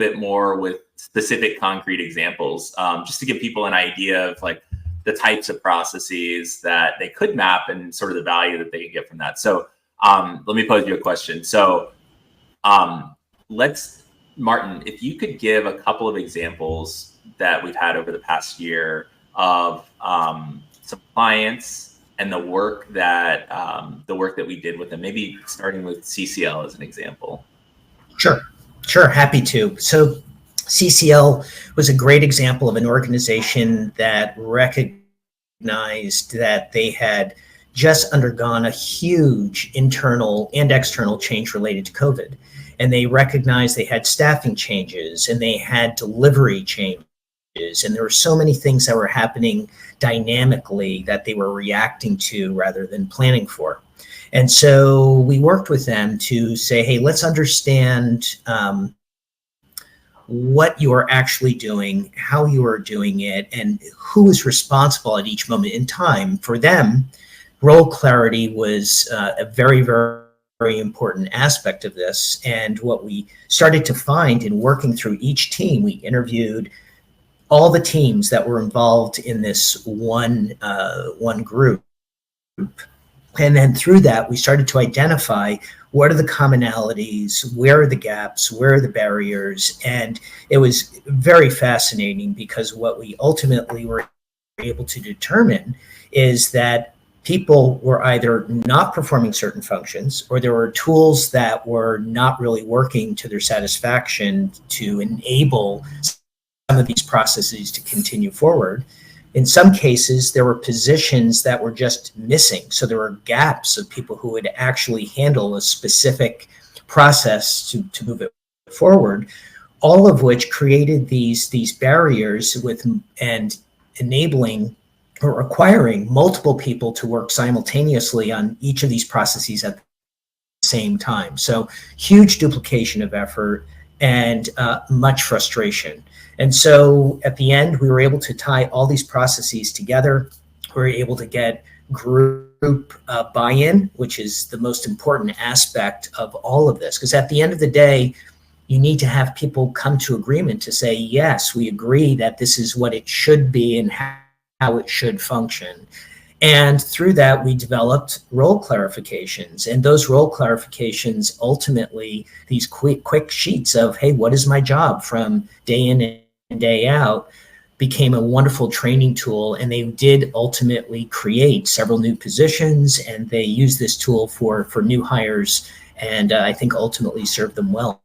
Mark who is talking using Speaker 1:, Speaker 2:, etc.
Speaker 1: bit more with specific concrete examples, just to give people an idea of like the types of processes that they could map and sort of the value that they can get from that. So let me pose you a question. So Martin, if you could give a couple of examples that we've had over the past year of some clients and the work that we did with them, maybe starting with CCL as an example.
Speaker 2: Sure, happy to. So CCL was a great example of an organization that recognized that they had just undergone a huge internal and external change related to COVID. And they recognized they had staffing changes and they had delivery changes. And there were so many things that were happening dynamically that they were reacting to rather than planning for. And so we worked with them to say, hey, let's understand what you are actually doing, how you are doing it, and who is responsible at each moment in time. For them, role clarity was a very, very, very important aspect of this. And what we started to find in working through each team, we interviewed all the teams that were involved in this one group. And then through that, we started to identify what are the commonalities, where are the gaps, where are the barriers. And it was very fascinating because what we ultimately were able to determine is that people were either not performing certain functions or there were tools that were not really working to their satisfaction to enable some of these processes to continue forward. In some cases, there were positions that were just missing. So there were gaps of people who would actually handle a specific process to move it forward, all of which created these barriers and enabling or requiring multiple people to work simultaneously on each of these processes at the same time. So huge duplication of effort and much frustration. And so at the end, we were able to tie all these processes together. We were able to get group buy-in, which is the most important aspect of all of this. Because at the end of the day, you need to have people come to agreement to say, yes, we agree that this is what it should be and how it should function. And through that, we developed role clarifications. And those role clarifications, ultimately, these quick sheets of, hey, what is my job from day in and day out, became a wonderful training tool. And they did ultimately create several new positions. And they used this tool for new hires and I think ultimately served them well.